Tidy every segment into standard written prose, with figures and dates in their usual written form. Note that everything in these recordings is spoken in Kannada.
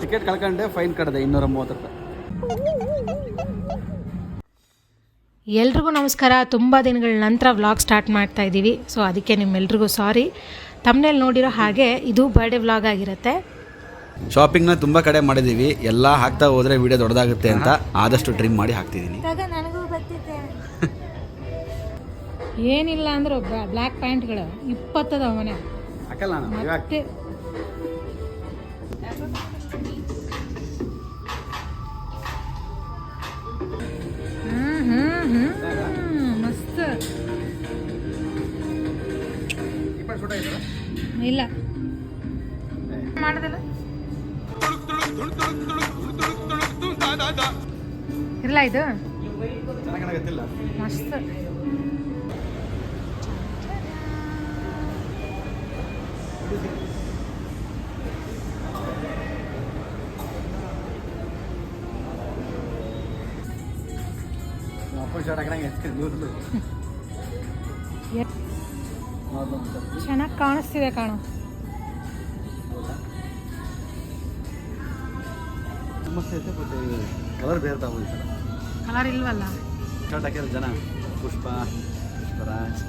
ಟಿಕೆಟ್ ಕಳ್ಕೊಂಡೆ, ಫೈನ್ ಕಟ್ಟಿದೆ 230 ರೂಪಾಯಿ. ಎಲ್ರಿಗೂ ನಮಸ್ಕಾರ. ತುಂಬ ದಿನಗಳ ನಂತರ ವ್ಲಾಗ್ ಸ್ಟಾರ್ಟ್ ಮಾಡ್ತಾ ಇದ್ದೀವಿ. ಸೊ ಅದಕ್ಕೆ ನಿಮ್ಮೆಲ್ರಿಗೂ ಸಾರಿ. ತಮ್ಮನೇಲಿ ನೋಡಿರೋ ಹಾಗೆ ಇದು ಬರ್ಡೇ ವ್ಲಾಗ್ ಆಗಿರುತ್ತೆ. ಶಾಪಿಂಗ್ನ ತುಂಬ ಕಡೆ ಮಾಡಿದ್ದೀವಿ, ಎಲ್ಲ ಹಾಕ್ತಾ ಹೋದರೆ ವಿಡಿಯೋ ದೊಡ್ಡದಾಗುತ್ತೆ ಅಂತ ಆದಷ್ಟು ಟ್ರಿಮ್ ಮಾಡಿ ಹಾಕ್ತಿದ್ದೀನಿ. ನನಗೂ ಗೊತ್ತಿದೆ. ಏನಿಲ್ಲ ಅಂದ್ರೆ ಬ್ಲ್ಯಾಕ್ ಪ್ಯಾಂಟ್ಗಳು 20 ಅದಾವ ಮನೆ. ಹಾಕಲ್ಲ ಮತ್ತೆ ಮಸ್ತ್ ಇಲ್ಲ ಮಾಡೋದಿಲ್ಲ ಇರಲ್ಲ ಇದು ಮಸ್ತ್. ಚೆನ್ನಾಗಿ ಕಾಣಿಸ್ತಿದೆ ಕಾಣು. ಕಲರ್ ಬೇರೆ ತಗೊಂಡು ಕಲರ್ ಇಲ್ವಲ್ಲ. ಶರ್ಟ್ ಹಾಕಿರೋ ಜನ ಪುಷ್ಪರಾಜ್.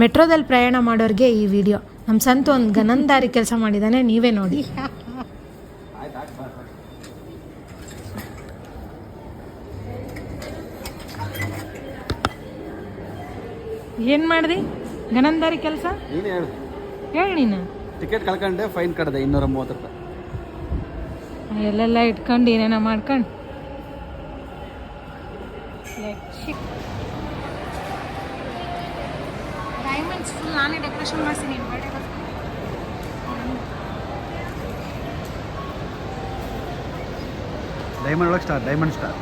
ಮೆಟ್ರೋದಲ್ಲಿ ಪ್ರಯಾಣ ಮಾಡೋರಿಗೆ ಈ ವಿಡಿಯೋ. ನಮ್ಮ ಸಂತು ಒಂದು ಗನಂದಾರಿ ಕೆಲಸ ಮಾಡಿದ್ದಾನೆ, ನೀವೇ ನೋಡಿ. ಏನು ಮಾಡಿದೆ ಗನಂದಾರಿ ಕೆಲಸ? ನೀನು ಹೇಳಿ ನೀನು. ಟಿಕೆಟ್ ಕಳ್ಕೊಂಡೆ, ಫೈನ್ ಕಟ್ಟಿದೆ 230 ರೂಪಾಯಿ. ಎಲ್ಲೆಲ್ಲ ಇಟ್ಕೊಂಡು ಏನೇನೋ ಮಾಡ್ಕೊಂಡು ಡೈಮಂಡ್ಸ್ ಫುಲ್ ನಾನೇ ಡೆಕೋರೇಷನ್ ಮಾಡಿಸಿನಿ. ಡೈಮಂಡ್ ಒಳಗೆ ಸ್ಟಾರ್, ಡೈಮಂಡ್ ಸ್ಟಾರ್.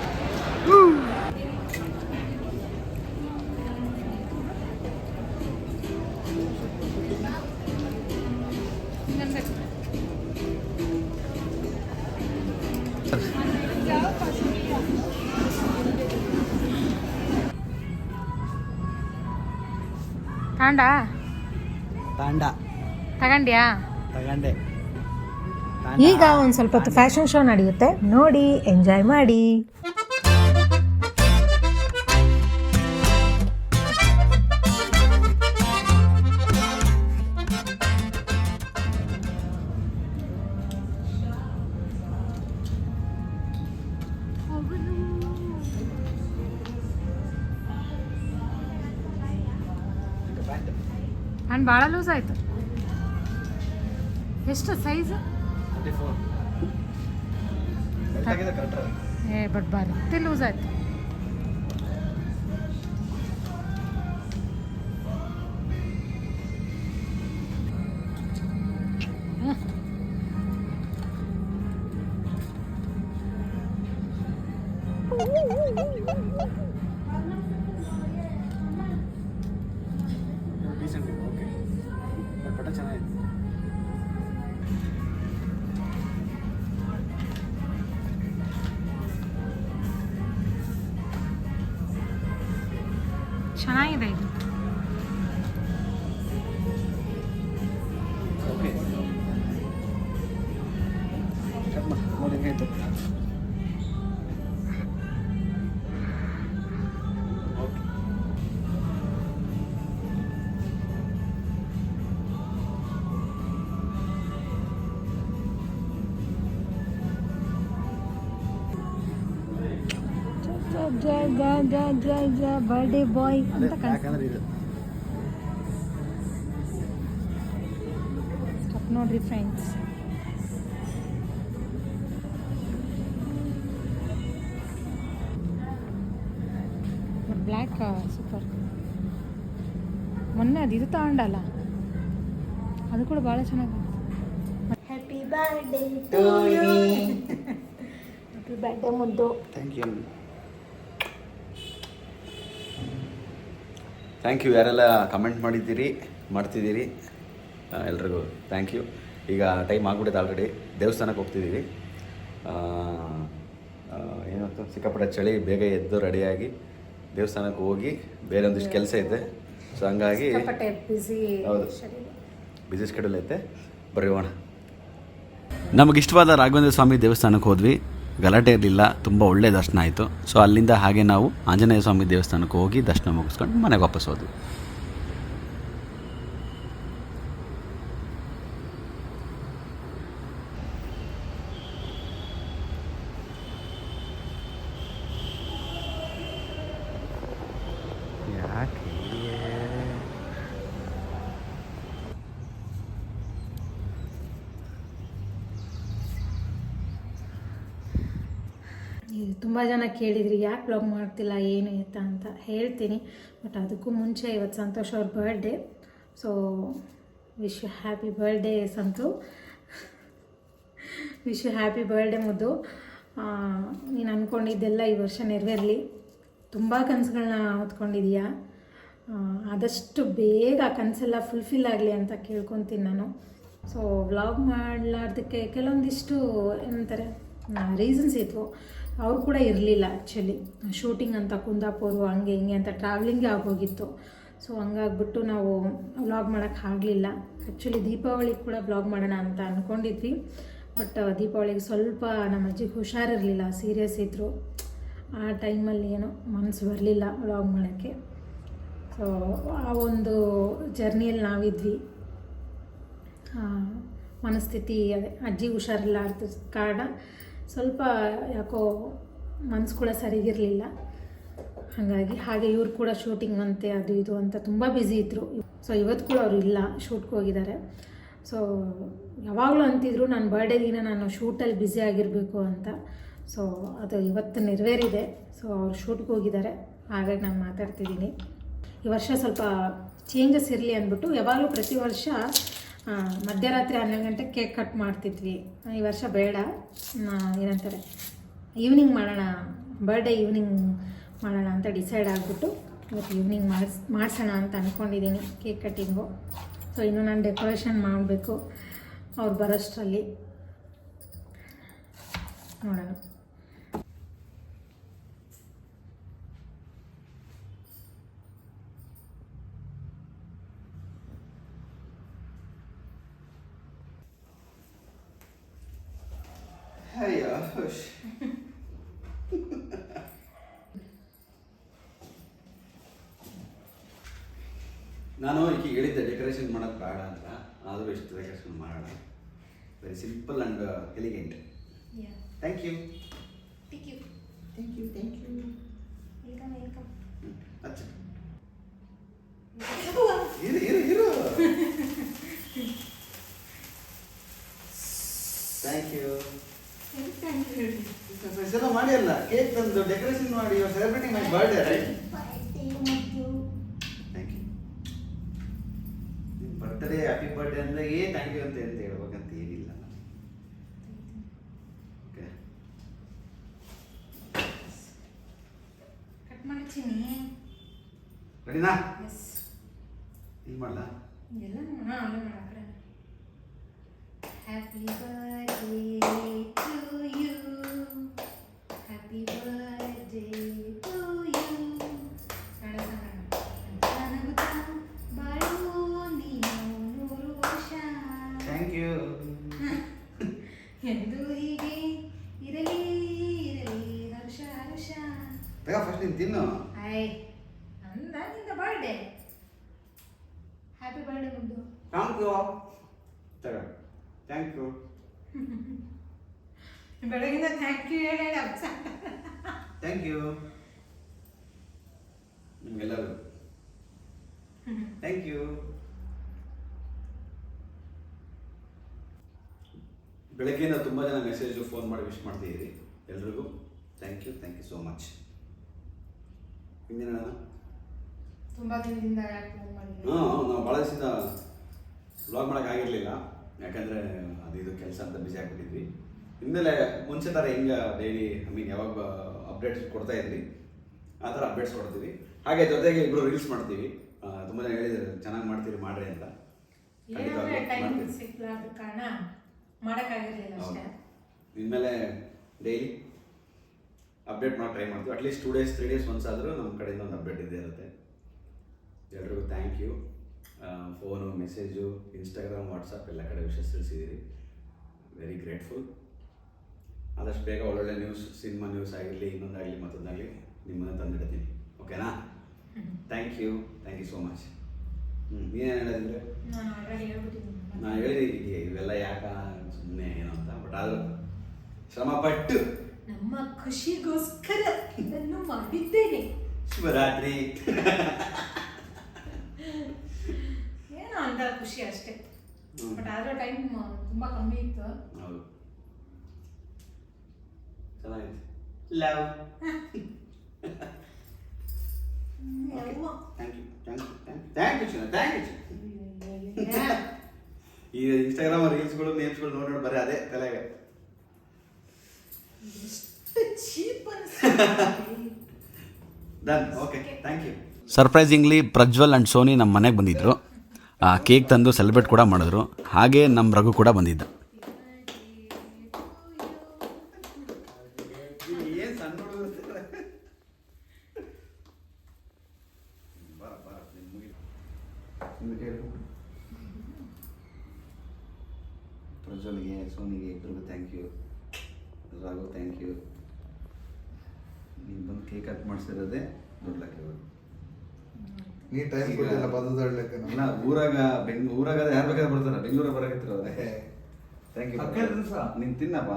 ತಗೊಂಡ್ಯಾ? ತಗೊಂಡೆ. ಈಗ ಒಂದು ಸ್ವಲ್ಪ ಹೊತ್ತು ಫ್ಯಾಷನ್ ಶೋ ನಡೆಯುತ್ತೆ, ನೋಡಿ ಎಂಜಾಯ್ ಮಾಡಿ. ನಾನು ಭಾಳ ಲೂಸ್ ಆಯಿತು. ಎಷ್ಟು ಸೈಜ್? ಬಟ್ ಬರುತ್ತೆ ಲೂಸ್ ಆಯ್ತು. ಚೆನ್ನಾಗಿದೆ ಇದು. ಬರ್ಡೇ ಬಾಯ್ ಅಂತ ನೋಡ್ರಿ ಫ್ರೆಂಡ್ಸ್. Black super. ಮೊನ್ನೆ ಅದು ಇದು ತಗೊಂಡಲ್ಲ, ಅದು ಕೂಡ ಭಾಳ ಚೆನ್ನಾಗಿ. Happy birthday to you. Happy birthday ಮುದ್ದು. ಥ್ಯಾಂಕ್ ಯು ಯಾರೆಲ್ಲ ಕಮೆಂಟ್ ಮಾಡ್ತಿದ್ದೀರಿ ಎಲ್ರಿಗೂ ಥ್ಯಾಂಕ್ ಯು. ಈಗ ಟೈಮ್ ಆಗ್ಬಿಟ್ಟಿದೆ ಆಲ್ರೆಡಿ, ದೇವಸ್ಥಾನಕ್ಕೆ ಹೋಗ್ತಿದ್ದೀವಿ. ಏನಂತ ಸಿಕ್ಕಾಪಟ್ಟೆ ಚಳಿ, ಬೇಗ ಎದ್ದು ರೆಡಿಯಾಗಿ ದೇವಸ್ಥಾನಕ್ಕೆ ಹೋಗಿ ಬೇರೆ ಒಂದಿಷ್ಟು ಕೆಲಸ ಇದೆ. ಸೊ ಹಂಗಾಗಿ ಸಿಕ್ಕಾಪಟ್ಟೆ ಬ್ಯುಸಿ ಹೌದು. ಶೆಡ್ಯೂಲ್. ಬಿಸಿ ಸ್ಕೆಡ್ಯೂಲ್ ಐತೆ, ಬರೆಯೋಣ. ನಮಗಿಷ್ಟವಾದ ರಾಘವೇಂದ್ರ ಸ್ವಾಮಿ ದೇವಸ್ಥಾನಕ್ಕೆ ಹೋದ್ವಿ. ಗಲಾಟೆ ಇರಲಿಲ್ಲ, ತುಂಬ ಒಳ್ಳೆಯ ದರ್ಶನ ಆಯಿತು. ಸೊ ಅಲ್ಲಿಂದ ಹಾಗೆ ನಾವು ಆಂಜನೇಯ ಸ್ವಾಮಿ ದೇವಸ್ಥಾನಕ್ಕೆ ಹೋಗಿ ದರ್ಶನ ಮುಗಿಸ್ಕೊಂಡು ಮನೆಗೆ ವಾಪಸ್ ಹೋದ್ವಿ. ತುಂಬ ಜನ ಕೇಳಿದ್ರಿ ಯಾಕೆ ಬ್ಲಾಗ್ ಮಾಡ್ತಿಲ್ಲ ಏನು ಎತ್ತ ಅಂತ. ಹೇಳ್ತೀನಿ, ಬಟ್ ಅದಕ್ಕೂ ಮುಂಚೆ ಇವತ್ತು ಸಂತೋಷ್ ಅವ್ರ birthday. So wish you happy birthday Santu, wish you happy birthday ಮುದ್ದು. ನೀನು ಅಂದ್ಕೊಂಡಿದ್ದೆಲ್ಲ ಈ ವರ್ಷ ನೆರವೇರಲಿ. ತುಂಬ ಕನಸುಗಳನ್ನ ಹೊತ್ಕೊಂಡಿದೀಯಾ, ಆದಷ್ಟು ಬೇಗ ಆ ಕನಸೆಲ್ಲ ಫುಲ್ಫಿಲ್ ಆಗಲಿ ಅಂತ ಕೇಳ್ಕೊತೀನಿ ನಾನು. ಸೊ ವ್ಲಾಗ್ ಮಾಡಲಾರ್ದಕ್ಕೆ ಕೆಲವೊಂದಿಷ್ಟು ಏನಂತಾರೆ ರೀಸನ್ಸ್ ಇದ್ವು. ಅವ್ರು ಕೂಡ ಇರಲಿಲ್ಲ ಆ್ಯಕ್ಚುಲಿ, ಶೂಟಿಂಗ್ ಅಂತ ಕುಂದಾಪುರ ಹಂಗೆ ಹಿಂಗೆ ಅಂತ ಟ್ರಾವೆಲಿಂಗೇ ಆಗೋಗಿತ್ತು. ಸೊ ಹಂಗಾಗ್ಬಿಟ್ಟು ನಾವು ವ್ಲಾಗ್ ಮಾಡೋಕ್ಕಾಗಲಿಲ್ಲ. ಆ್ಯಕ್ಚುಲಿ ದೀಪಾವಳಿಗೆ ಕೂಡ ವ್ಲಾಗ್ ಮಾಡೋಣ ಅಂತ ಅಂದ್ಕೊಂಡಿದ್ವಿ, ಬಟ್ ದೀಪಾವಳಿಗೆ ಸ್ವಲ್ಪ ನಮ್ಮ ಅಜ್ಜಿಗೆ ಹುಷಾರಿರಲಿಲ್ಲ, ಸೀರಿಯಸ್ ಇದ್ದರು. ಆ ಟೈಮಲ್ಲಿ ಏನೋ ಮನಸ್ಸು ಬರಲಿಲ್ಲ ವ್ಲಾಗ್ ಮಾಡೋಕ್ಕೆ. ಸೊ ಆ ಒಂದು ಜರ್ನಿಯಲ್ಲಿ ನಾವಿದ್ವಿ. ಮನಸ್ಥಿತಿ ಅದೇ ಅಜ್ಜಿ ಹುಷಾರಿಲ್ಲಾರ್ದ ಕಾರಣ ಸ್ವಲ್ಪ ಯಾಕೋ ಮನಸ್ಸು ಕೂಡ ಸರಿಗಿರಲಿಲ್ಲ. ಹಾಗೆ ಇವ್ರು ಕೂಡ ಶೂಟಿಂಗ್ ಅಂತೆ ಅದು ಇದು ಅಂತ ತುಂಬ ಬ್ಯುಸಿ ಇದ್ದರು. ಸೊ ಇವತ್ತು ಕೂಡ ಅವರು ಇಲ್ಲ, ಶೂಟ್ಗೆ ಹೋಗಿದ್ದಾರೆ. ಸೊ ಯಾವಾಗಲೂ ಅಂತಿದ್ರು ನಾನು ಬರ್ಡೇ ದಿನ ನಾನು ಶೂಟಲ್ಲಿ ಬ್ಯುಸಿ ಆಗಿರಬೇಕು ಅಂತ. ಸೊ ಅದು ಇವತ್ತು ನೆರವೇರಿದೆ. ಸೊ ಅವ್ರು ಶೂಟ್ಗೆ ಹೋಗಿದ್ದಾರೆ, ಹಾಗಾಗಿ ನಾನು ಮಾತಾಡ್ತಿದ್ದೀನಿ. ಈ ವರ್ಷ ಸ್ವಲ್ಪ ಚೇಂಜಸ್ ಇರಲಿ ಅಂದ್ಬಿಟ್ಟು ಯಾವಾಗಲೂ ಪ್ರತಿ ವರ್ಷ ಮಧ್ಯರಾತ್ರಿ 12 ಗಂಟೆಗೆ ಕೇಕ್ ಕಟ್ ಮಾಡ್ತಿದ್ವಿ. ಈ ವರ್ಷ ಬೇಡ, ಏನಂತಾರೆ ಈವ್ನಿಂಗ್ ಮಾಡೋಣ, ಬರ್ಡೇ ಈವ್ನಿಂಗ್ ಮಾಡೋಣ ಅಂತ ಡಿಸೈಡ್ ಆಗಿಬಿಟ್ಟು ಇವತ್ತು ಈವ್ನಿಂಗ್ ಮಾಡಿಸೋಣ ಅಂತ ಅಂದ್ಕೊಂಡಿದ್ದೀನಿ ಕೇಕ್ ಕಟ್ಟಿಂಗು. ಸೊ ಇನ್ನೂ ನಾನು ಡೆಕೋರೇಷನ್ ಮಾಡಬೇಕು ಅವ್ರು ಬರೋಷ್ಟರಲ್ಲಿ, ನೋಡೋಣ. ನಾನು ಈಗ ಹೇಳಿದ್ದೆ ಡೆಕೋರೇಷನ್ ಮಾಡೋಕ್ಕೆ ಬೇಡ ಅಂತ, ಆದರೂ ಎಷ್ಟು ಡೆಕೋರೇಷನ್ ಮಾಡೋಣ. Very simple and elegant. Thank you. ಅಚ್ಚ ಇರು ಥ್ಯಾಂಕ್ ಯು. ಎಲ್ಲ ಮಾಡಿ ಅಲ್ಲ, ಕೇಕ್ ತಂದು ಡೆಕೋರೇಷನ್ ಮಾಡಿ, you are celebrating my birthday right? Thank you. ನಿಮ್ಮ ಬರ್ತ್ಡೇ ಹ್ಯಾಪಿ ಬರ್ಡೇ ಅಂದರೆ ಥ್ಯಾಂಕ್ ಯು ಅಂತ ಹೇಳ್ಬೇಕಂತ ಏನಿಲ್ಲ. ಓಕೆ, ಕಟ್ ಮಾಡ್ತೀನಿ. ರೆಡಿನಾ? ಇಲ್ಲಿ ಮಾಡಲಾ? ಎಲ್ಲ ಅಲ್ಲೇ ಮಾಡಕ್ರೆ. Happy birthday to you, happy birthday to you. ಬಾಳು ನೀನು 100 ವರ್ಷ. Thank you. ಎಂದು ಹೀಗೆ ಇರಲಿ ಇರಲಿ ಹರ್ಷ ಹರ್ಷ. ಫಸ್ಟ್ ನೀನು ತಿನ್ನು. ನಿಂದ ಬರ್ಡೇ. ಹ್ಯಾಪಿ ಬರ್ಡೇ ಮುದ್ದು. Thank you. ತಗೋ, ಥ್ಯಾಂಕ್ ಯು. ಬೆಳಗಿಂದ ಥ್ಯಾಂಕ್ ಯು ಹೇಳಿ ಥ್ಯಾಂಕ್ ಯು ನಿಮಗೆಲ್ಲರೂ. Thank you. ಬೆಳಗ್ಗೆಯಿಂದ ತುಂಬ ಜನ ಮೆಸೇಜು ಫೋನ್ ಮಾಡಿ ವಿಶ್ ಮಾಡ್ತಿದ್ದೀರಿ. ಎಲ್ರಿಗೂ ಥ್ಯಾಂಕ್ ಯು ಸೋ ಮಚ್. ಇನ್ನೇನ ತುಂಬ ದಿನದಿಂದ ಯಾಕೆ ಫೋನ್ ಮಾಡಿದ್ವಿ? ನಾವು ಭಾಳ ದಿವಸದಿಂದ ವ್ಲಾಗ್ ಮಾಡೋಕ್ಕಾಗಿರಲಿಲ್ಲ, ಯಾಕಂದರೆ ಅದು ಇದು ಕೆಲಸ ಅಂತ ಬಿಸಿ ಆಗಿಬಿಟ್ಟಿದ್ವಿ. ಇನ್ಮೇಲೆ ಮುಂಚೆ ಥರ ಹೆಂಗೆ ಡೈಲಿ ಯಾವಾಗ ಅಪ್ಡೇಟ್ಸ್ ಕೊಡ್ತಾ ಇದ್ವಿ ಆ ಥರ ಅಪ್ಡೇಟ್ಸ್ ಕೊಡ್ತೀವಿ. ಹಾಗೆ ಜೊತೆಗೆ ಇಬ್ಬರು ರೀಲ್ಸ್ ಮಾಡ್ತೀವಿ. ತುಂಬ ಜನ ಹೇಳಿದ್ದಾರೆ ಚೆನ್ನಾಗಿ ಮಾಡ್ತೀರಿ ಮಾಡ್ರಿ ಅಂತ. ಕಾರಣ ಮಾಡೋಕ್ಕಾಗಿರಲಿಲ್ಲ ಅಷ್ಟೇ. ಇನ್ಮೇಲೆ ಡೈಲಿ ಅಪ್ಡೇಟ್ ಮಾಡಿ ಟ್ರೈ ಮಾಡ್ತೀವಿ. ಅಟ್ಲೀಸ್ಟ್ 2 days 3 days ಒನ್ಸ್ ಆದರೂ ನಮ್ಮ ಕಡೆಯಿಂದ ಒಂದು ಅಪ್ಡೇಟ್ ಇದ್ದೇ ಇರುತ್ತೆ. ಎಲ್ರಿಗೂ thank you. Phone, message, Instagram, WhatsApp ಎಲ್ಲ ಕಡೆ ವಿಷಯ ತಿಳಿಸಿದ್ದೀರಿ. Very grateful. ಆದಷ್ಟು ಬೇಗ ಒಳ್ಳೊಳ್ಳೆ ನ್ಯೂಸ್, ಸಿನಿಮಾ ನ್ಯೂಸ್ ಆಗಿರಲಿ, ಇನ್ನೊಂದಾಗಲಿ ಮತ್ತೊಂದಾಗಲಿ ನಿಮ್ಮನ್ನು ತಂದಿಡ್ತೀನಿ. ಓಕೆನಾ? Thank you so much. ನೀನೇನು ಹೇಳೋದಿದ್ರೆ? ನಾನು ಹೇಳಿದ್ದೀನಿ ಇವೆಲ್ಲ ಯಾಕ ಸುಮ್ಮನೆ ಏನೋ ಅಂತ, ಬಟ್ ಆದರೂ ಶ್ರಮಪಟ್ಟು ನಮ್ಮ ಖುಷಿಗೋಸ್ಕರ ಇದನ್ನು ಮಾಡಿದ್ದೇನೆ. ಶುಭರಾತ್ರಿ. ಏನೋ ಅಂತ ಖುಷಿ ಅಷ್ಟೇ, ಬಟ್ ಆದ್ರೆ ಟೈಮ್ ತುಂಬ ಕಮ್ಮಿ ಇತ್ತು. ಹೌದು, ಚೆನ್ನಾಗಿತ್ತು. ಲವ್. Thank you. ಈ ಇನ್ಸ್ಟಾಗ್ರಾಮ್ ರೀಲ್ಸ್ಗಳು, ನೇಮ್ಸ್ಗಳು ನೋಡಿ ಬರೀ ಅದೇ ತಲೆಗೆ. Done. Okay, thank you. Surprisingly Prajwal and Soni ನಮ್ಮ ಮನೆಗೆ ಬಂದಿದ್ದರು. ಕೇಕ್ ತಂದು ಸೆಲೆಬ್ರೇಟ್ ಕೂಡ ಮಾಡಿದ್ರು. ಹಾಗೆ ನಮ್ಮ ರಘು ಕೂಡ ಬಂದಿದ್ದ. ಏನು ಸಣ್ಣ ಪ್ರಜ್ವಲ್ಗೆ, ಸೋನಿಗೆ ಇಬ್ಬರಿಗೂ thank you. Raghu thank you. ನೀನು ಬಂದು ಕೇಕ್ ಕಟ್ ಮಾಡಿಸಿರೋದೇ ದೊಡ್ಡ ಲೆಕ್ಕ. ನೀ ಟೈಮ್ ಕೊಟ್ಟಿಲ್ಲ ಬದಲಾಡ್ಲಿಕ್ಕೆ. ಇಲ್ಲ, ಊರಾಗ ಯಾರು ಬೇಕಾದ್ರೆ ಬರ್ತಾರ, ಬೆಂಗಳೂರಾಗ ಬರಕತ್ತಿರ. Thank you. ನೀನು ತಿನ್ನಪ್ಪ.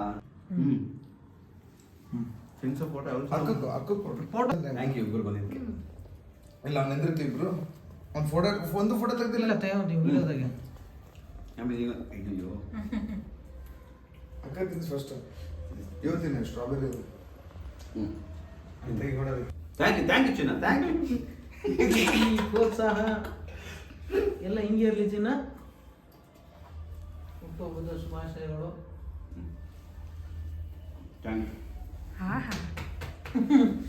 ಫ್ರೆಂಡ್ಸು ಫೋಟೋ ಅಕ್ಕ ಫೋಟೋ ಥ್ಯಾಂಕ್ ಯು. ಇಬ್ಬರು ಬಂದಿದ್ದು. ಇಲ್ಲ ನಿಂದಿರ್ತೀವಿ ಇಬ್ರು. ಒಂದು ಫೋಟೋ ತೆಗ್ದಿಲ್ಲ. ಅಯ್ಯೋ, ಅಕ್ಕ ತಿನ್ಸ್ ಫಸ್ಟ್. ಇವತ್ತಿನ ಸ್ಟ್ರಾಬೆರಿ. ಥ್ಯಾಂಕ್ ಯು ಚಿನ್ನ, ಥ್ಯಾಂಕ್ ಯು. ಪ್ರೋತ್ಸಾಹ ಎಲ್ಲ ಹಿಂಗೆ ಇರಲಿ ಚಿನ್ನ. ಹುಟ್ಟುಹಬ್ಬದ ಶುಭಾಶಯಗಳು.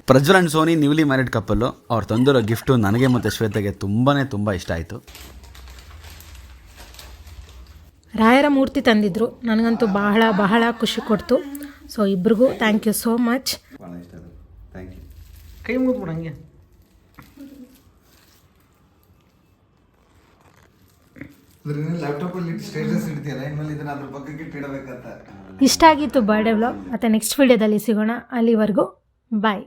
Prajwal and Soni newly married couple. ಅವ್ರು ತಂದಿರೋ ಗಿಫ್ಟು ನನಗೆ ಮತ್ತು ಶ್ವೇತೆಗೆ ತುಂಬ ಇಷ್ಟ ಆಯಿತು. ರಾಯರ ಮೂರ್ತಿ ತಂದಿದ್ರು, ನನಗಂತೂ ಬಹಳ ಖುಷಿ ಕೊಡ್ತು. ಸೊ ಇಬ್ರಿಗೂ ಥ್ಯಾಂಕ್ ಯು ಸೋ ಮಚ್. ಭಾಳ ಇಷ್ಟ ಅದು. Thank you. ಕೈ ಮುಗಿದ್ಬಿಡು ಹಂಗೆ. ಲ್ಯಾಪ್ಟಾಪಲ್ಲಿ ಸ್ಟೇಟಸ್ ಇಡ್ತೀಯಲ್ಲ, ಇನ್ಮೇಲೆ ಇದನ್ನ ಅದ್ರ ಬಗ್ಗೆ ಇಡಬೇಕಂತ. ಇಷ್ಟ ಆಗಿತ್ತು ಬರ್ಡೇ ವ್ಲಾಗ್. ಮತ್ತು ನೆಕ್ಸ್ಟ್ ವಿಡಿಯೋದಲ್ಲಿ ಸಿಗೋಣ. ಅಲ್ಲಿವರೆಗೂ ಬಾಯ್.